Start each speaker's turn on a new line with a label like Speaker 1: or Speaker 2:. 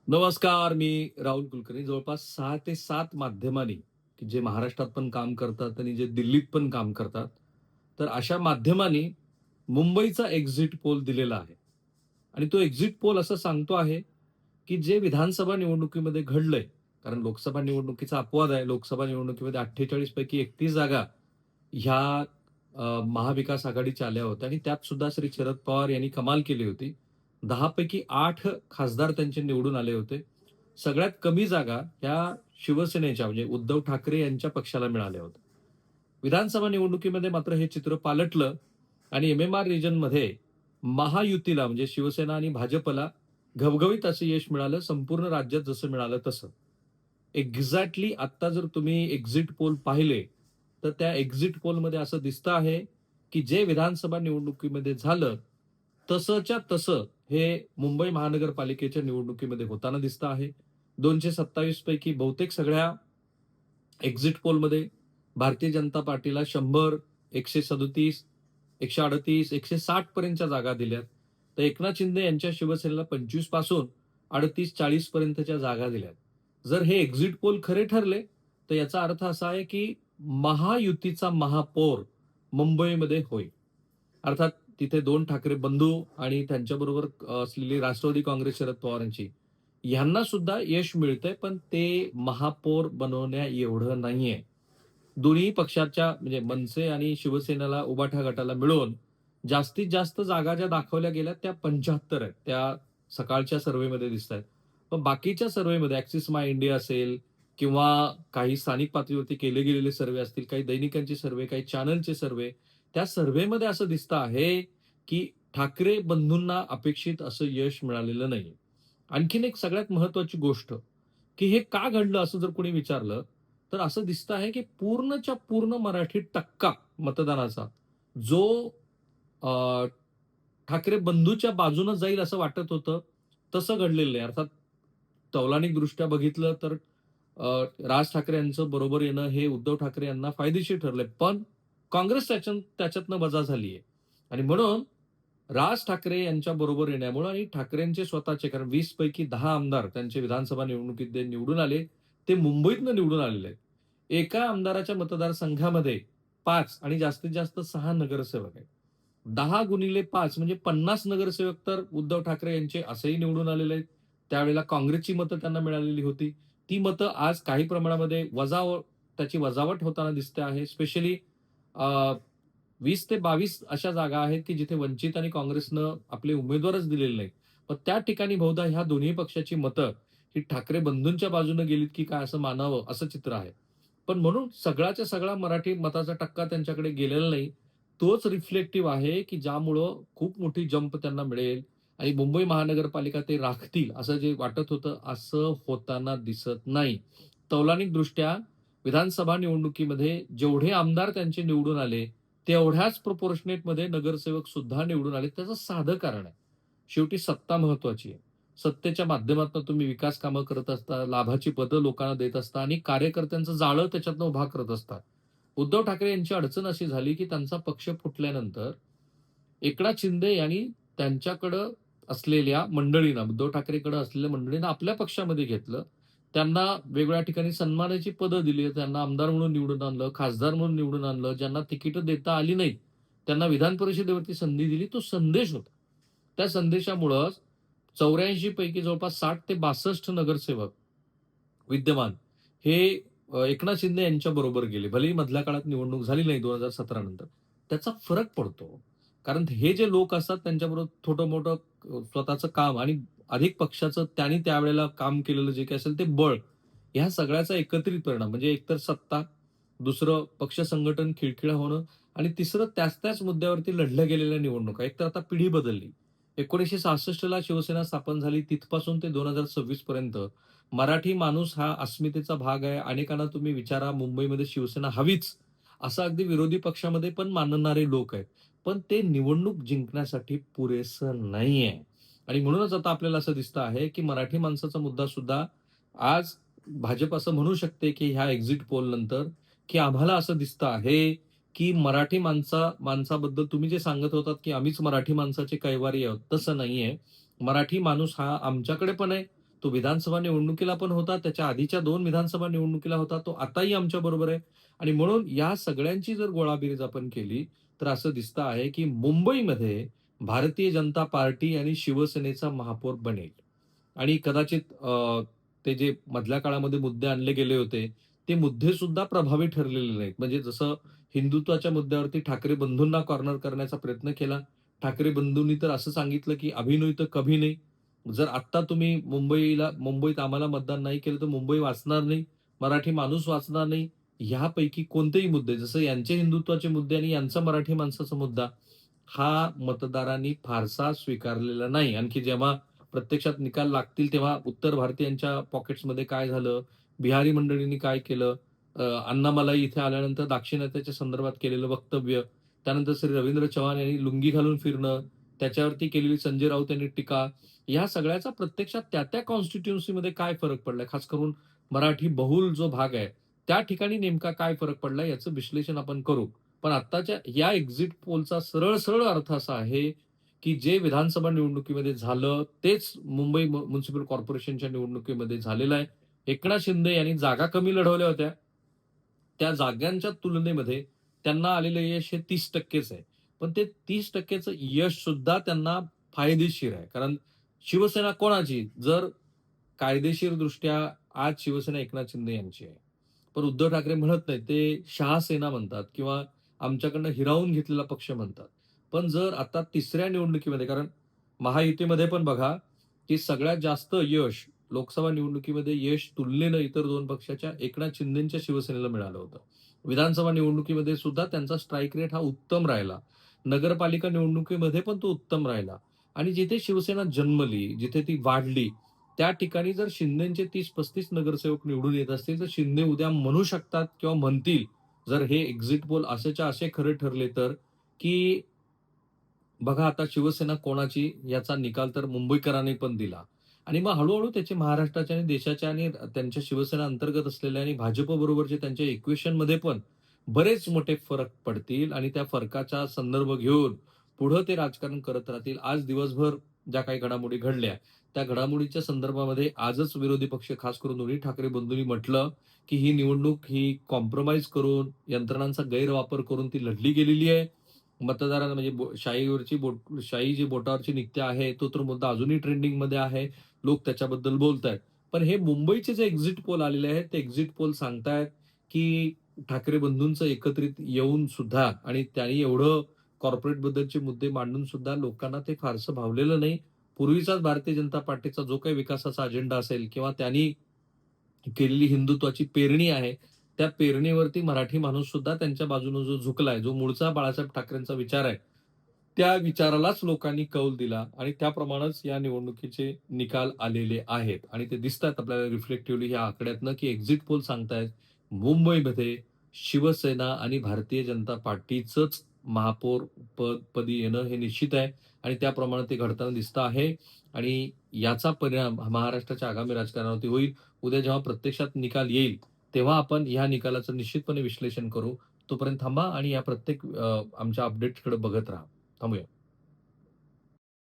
Speaker 1: नमस्कार, मी राहुल कुलकर्णी. जवळपास 6 ते 7 माध्यमांनी, की जे महाराष्ट्रात पण काम करतात आणि जे दिल्लीत पण काम करतात. तर अशा माध्यमांनी मुंबईचा एक्झिट पोल दिलेला आहे. आणि तो एक्झिट पोल असं सांगतो आहे, की जे विधानसभा निवडणुकीमध्ये घडलंय, कारण लोकसभा निवडणुकीचा अपवाद आहे. लोकसभा निवडणुकीमध्ये 48 पैकी 31 जागा ह्या महाविकास आघाडीच्या आल्या होत्या आणि त्यात सुद्धा श्री शरद पवार यांनी कमाल केली होती. 10 पैकी 8 खासदार त्यांचे निवडून आले होते. सगळ्यात कमी जागा ह्या शिवसेनेच्या म्हणजे उद्धव ठाकरे यांच्या पक्षाला मिळाल्या होत्या. विधानसभा निवडणुकीमध्ये मात्र हे चित्र पालटलं आणि एम-एम-आर रिजनमध्ये महायुतीला म्हणजे शिवसेना आणि भाजपला घवघवीत असं यश मिळालं, संपूर्ण राज्यात जसं मिळालं तसं. एक्झॅक्टली आत्ता जर तुम्ही एक्झिट पोल पाहिले, तर त्या एक्झिट पोलमध्ये असं दिसतं आहे, की जे विधानसभा निवडणुकीमध्ये झालं, तसंच्या तसं हे मुंबई महानगरपालिकेच्या निवडणुकीमध्ये होताना दिसतं आहे. 227 पैकी बहुतेक सगळ्या एक्झिट पोलमध्ये भारतीय जनता पार्टीला 100, 137, 138, 160 पर्यंतच्या जागा दिल्यात. तर एकनाथ शिंदे यांच्या शिवसेनेला 25 पासून 38-40 पर्यंतच्या जागा दिल्यात. जर हे एक्झिट पोल खरे ठरले, तर याचा अर्थ असा आहे, की महायुतीचा महापौर मुंबईमध्ये होईल. अर्थात तिथे 2 ठाकरे बंधू आणि त्यांच्याबरोबर असलेली राष्ट्रवादी काँग्रेस शरद पवारांची, ह्यांना सुद्धा यश मिळतंय, पण ते महापौर बनवण्या एवढं नाहीये. दोन्ही पक्षाच्या म्हणजे मनसे आणि शिवसेनेला उभाठा गटाला मिळून जास्तीत जास्त जागा ज्या दाखवल्या गेल्या त्या 75 आहेत. त्या सकाळच्या सर्व्हेमध्ये दिसतायत. पण बाकीच्या सर्व्हेमध्ये ॲक्सिस माय इंडिया असेल किंवा काही स्थानिक पातळीवरती केले गेलेले सर्व्हे असतील, काही दैनिकांचे सर्व्हे, काही चॅनलचे सर्व्हे, त्या सर्व्हेमध्ये असं दिसतं आहे, की ठाकरे बंधूंना अपेक्षित असं यश मिळालेलं नाहीये. आणखीन एक सगळ्यात महत्त्वाची गोष्ट, की हे का घडलं असं जर कोणी विचारलं, तर असं दिसतं आहे, की पूर्णच्या पूर्ण मराठी टक्का मतदानाचा जो अ, ठाकरे बंधूच्या बाजूनं जाईल असं वाटत होतं, तसं घडलेलं नाही. अर्थात तौलानिकदृष्ट्या बघितलं तर अ, राज ठाकरे यांचं बरोबर येणं हे उद्धव ठाकरे यांना फायदेशीर ठरलंय. पण काँग्रेस त्याच्यातनं वजा झालीये आणि म्हणून राज ठाकरे यांच्या बरोबर येण्यामुळं आणि ठाकरेंचे स्वतःचे कारण 20 पैकी 10 आमदार त्यांचे विधानसभा निवडणुकीत ते निवडून आले. ते मुंबईतनं निवडून आलेले आहेत. एका आमदाराच्या मतदारसंघामध्ये 5 आणि जास्तीत जास्त 6 नगरसेवक आहेत. 10 गुणिले 5 म्हणजे 50 नगरसेवक तर उद्धव ठाकरे यांचे असेही निवडून आलेले आहेत. त्यावेळेला काँग्रेसची मतं त्यांना मिळालेली होती. ती मतं आज काही प्रमाणामध्ये त्याची वजावट होताना दिसते आहे. स्पेशली 20 ते 22 अशा जागा आहेत, की जिथे वंचित आणि काँग्रेसनं आपले उमेदवारच दिलेले नाहीत. मग त्या ठिकाणी बहुधा ह्या दोन्ही पक्षाची मतं ही ठाकरे बंधूंच्या बाजूने गेलीत की काय असं मानावं, असं चित्र आहे. पण म्हणून सगळाच्या सगळा मराठी मताचा टक्का त्यांच्याकडे गेलेला नाही. तोच रिफ्लेक्टिव्ह आहे, की ज्यामुळं खूप मोठी जंप त्यांना मिळेल आणि मुंबई महानगरपालिका ते राखतील असं जे वाटत होतं, असं होताना दिसत नाही. तौलानिकदृष्ट्या विधानसभा निवडणुकीमध्ये जेवढे आमदार त्यांचे निवडून आले, तेवढ्याच प्रपोर्शनेटमध्ये नगरसेवक सुद्धा निवडून आले. त्याचं साधं कारण आहे. शेवटी सत्ता महत्त्वाची आहे. सत्तेच्या माध्यमातून तुम्ही विकास कामं करत असता, लाभाची पदं लोकांना देत असता आणि कार्यकर्त्यांचं जाळं त्याच्यातनं उभा करत असता. उद्धव ठाकरे यांची अडचण अशी झाली, की त्यांचा पक्ष फुटल्यानंतर एकनाथ शिंदे यांनी त्यांच्याकडं असलेल्या मंडळींना, उद्धव ठाकरेकडे असलेल्या मंडळींना आपल्या पक्षामध्ये घेतलं. त्यांना वेगवेगळ्या ठिकाणी सन्मानाची पदं दिली. त्यांना आमदार म्हणून निवडून आणलं, खासदार म्हणून निवडून आणलं. ज्यांना तिकीटं देता आली नाहीत, त्यांना विधान परिषदेवरती संधी दिली. तो संदेश होता. त्या संदेशामुळं 84 पैकी जवळपास 60 ते 62 नगरसेवक विद्यमान हे एकनाथ शिंदे यांच्याबरोबर गेले. भलेही मधल्या काळात निवडणूक झाली नाही 2017 नंतर. त्याचा फरक पडतो. कारण हे जे लोक असतात त्यांच्याबरोबर छोटं-मोठं स्वतःचं काम आणि अधिक पक्षाचं त्यांनी त्यावेळेला काम केलेलं जे काही असेल ते बळ, ह्या सगळ्याचा एकत्रित परिणाम म्हणजे एकतर सत्ता, दुसरं पक्ष संघटन खिळखिळा होणं आणि तिसरं त्याच-त्याच मुद्द्यावरती लढल्या गेलेल्या निवडणुका. एकतर आता पिढी बदलली. 1966 ला शिवसेना स्थापन झाली तिथपासून ते 2026 पर्यंत मराठी माणूस हा अस्मितेचा भाग आहे. अनेकांना तुम्ही विचारा मुंबईमध्ये शिवसेना हवीच, असं अगदी विरोधी पक्षामध्ये पण मानणारे लोक आहेत. पण ते निवडणूक जिंकण्यासाठी पुरेसं नाहीये. आणि म्हणूनच आता आपल्याला असं दिसतं आहे, की मराठी माणसाचा मुद्दा सुद्धा आज भाजप असं म्हणू शकते, की ह्या एक्झिट पोल नंतर, की आम्हाला असं दिसतं आहे, की मराठी माणसाबद्दल तुम्ही जे सांगत होतात, की आम्हीच मराठी माणसाचे कैवारी आहोत, तसं नाहीये. मराठी माणूस हा आमच्याकडे पण आहे, तो विधानसभा निवडणुकीला पण होता, त्याच्या आधीच्या 2 विधानसभा निवडणुकीला होता, तो आताही आमच्याबरोबर आहे आणि म्हणून या सगळ्यांची जर गोळाबेरीज आपण केली, तर असं दिसतं आहे, की मुंबईमध्ये भारतीय जनता पार्टी आणि शिवसेनेचा महापौर बनेल आणि कदाचित ते जे मधल्या काळामध्ये मुद्दे आणले गेले होते, ते मुद्देसुद्धा प्रभावी ठरलेले नाहीत. म्हणजे जसं हिंदुत्वाच्या मुद्द्यावरती ठाकरे बंधूंना कॉर्नर करण्याचा प्रयत्न केला. ठाकरे बंधूंनी तर असं सांगितलं, की "अभी नहीं तो कभी नहीं." जर आत्ता तुम्ही मुंबईत आम्हाला मतदान नाही केलं, तर मुंबई वाचणार नाही, मराठी माणूस वाचणार नाही. ह्यापैकी कोणतेही मुद्दे, जसं यांचे हिंदुत्वाचे मुद्दे आणि यांचा मराठी माणसाचा मुद्दा, हा मतदारांनी फारसा स्वीकारलेला नाही. आणखी जेव्हा प्रत्यक्षात निकाल लागतील, तेव्हा उत्तर भारतीयांच्या पॉकेट्समध्ये काय झालं, बिहारी मंडळींनी काय केलं, अण्णामलाई इथे आल्यानंतर दाक्षिणात्याच्या संदर्भात केलेलं वक्तव्य, त्यानंतर श्री रवींद्र चव्हाण यांनी लुंगी घालून फिरणं, त्याच्यावरती केलेली संजय राऊत यांनी टीका, ह्या सगळ्याचा प्रत्यक्षात त्या कॉन्स्टिट्युएन्सीमध्ये काय फरक पडलाय? खास करून मराठी बहुल जो भाग आहे, त्या ठिकाणी नेमका काय फरक पडलाय याचं विश्लेषण आपण करू. पण आत्ताच्या या एक्झिट पोलचा सरळ-सरळ अर्थ असा आहे, की जे विधानसभा निवडणुकीमध्ये झालं, तेच मुंबई म्युनिसिपल कॉर्पोरेशनच्या निवडणुकीमध्ये झालेलं आहे. एकनाथ शिंदे यांनी जागा कमी लढवल्या होत्या. त्या जागांच्या तुलनेमध्ये त्यांना आलेलं यश हे 30%च आहे. पण ते 30%चं यश सुद्धा त्यांना फायदेशीर आहे. कारण शिवसेना कोणाची? जर कायदेशीरदृष्ट्या आज शिवसेना एकनाथ शिंदे यांची आहे. पण उद्धव ठाकरे म्हणत नाहीत. ते शहासेना म्हणतात किंवा आमच्याकडनं हिरावून घेतलेला पक्ष म्हणतात. पण जर आता तिसऱ्या निवडणुकीमध्ये, कारण महायुतीमध्ये पण बघा, की सगळ्यात जास्त यश लोकसभा निवडणुकीमध्ये यश तुलनेनं इतर 2 पक्षाच्या एकनाथ शिंदेच्या शिवसेनेला मिळालं होतं. विधानसभा निवडणुकीमध्ये सुद्धा त्यांचा स्ट्राईक रेट हा उत्तम राहिला. नगरपालिका निवडणुकीमध्ये पण तो उत्तम राहिला आणि जिथे शिवसेना जन्मली, जिथे ती वाढली, त्या ठिकाणी जर शिंदेचे 30-35 नगरसेवक निवडून येत असतील, तर शिंदे उद्या म्हणू शकतात किंवा म्हणतील, जर हे एक्झिट पोल असेच्या असे खरे ठरले तर, की बघा आता शिवसेना कोणाची याचा निकाल तर मुंबईकरांनी पण दिला आणि मग हळू-हळू त्याचे महाराष्ट्राच्या आणि देशाच्या आणि त्यांच्या शिवसेना अंतर्गत असलेल्या आणि भाजपबरोबरचे त्यांच्या इक्वेशनमध्ये पण बरेच मोठे फरक पडतील आणि त्या फरकाचा संदर्भ घेऊन पुढं ते राजकारण करत राहतील. आज दिवसभर ज्या काही घडामोडी घडल्या, त्या घडामोडीच्या संदर्भामध्ये आजच विरोधी पक्ष खास करून दोन्ही ठाकरे बंधूंनी म्हटलं, की ही निवडणूक ही कॉम्प्रोमाईज करून, यंत्रणांचा गैरवापर करून ती लढली गेलेली आहे. मतदारांना म्हणजे शाई जी बोटावरची निघते आहे, तो तर मुद्दा अजूनही ट्रेंडिंगमध्ये आहे. लोक त्याच्याबद्दल बोलतायत. पण हे मुंबईचे जे एक्झिट पोल आलेले आहेत, ते एक्झिट पोल सांगतायत, की ठाकरे बंधूंचं एकत्रित येऊन सुद्धा आणि त्यांनी एवढं कॉर्पोरेटबद्दलचे मुद्दे मांडून सुद्धा लोकांना ते फारसं भावलेलं नाही. पूर्वीचाच भारतीय जनता पार्टीचा जो काही विकासाचा अजेंडा असेल किंवा त्यांनी केलेली हिंदुत्वाची पेरणी आहे, त्या पेरणीवरती मराठी माणूस सुद्धा त्यांच्या बाजूने जो झुकलाय, जो मूळचा बाळासाहेब ठाकरेंचा विचार आहे, त्या विचारालाच लोकांनी कौल दिला आणि त्याप्रमाणेच या निवडणुकीचे निकाल आलेले आहेत आणि ते दिसतात आपल्याला रिफ्लेक्टिव्हली ह्या आकड्यातनं, की एक्झिट पोल सांगतायत मुंबईमध्ये शिवसेना आणि भारतीय जनता पार्टीचंच महापौर पदी येणं हे निश्चित आहे आणि त्याप्रमाणे ते घडताना दिसतं आहे आणि याचा परिणाम महाराष्ट्राच्या आगामी राजकारणावरती होईल. उद्या जेव्हा प्रत्यक्षात निकाल येईल, तेव्हा आपण ह्या निकालाचं निश्चितपणे विश्लेषण करू. तोपर्यंत थांबा आणि या प्रत्येक आमच्या अपडेट्सकडे बघत राहा. थांबूया.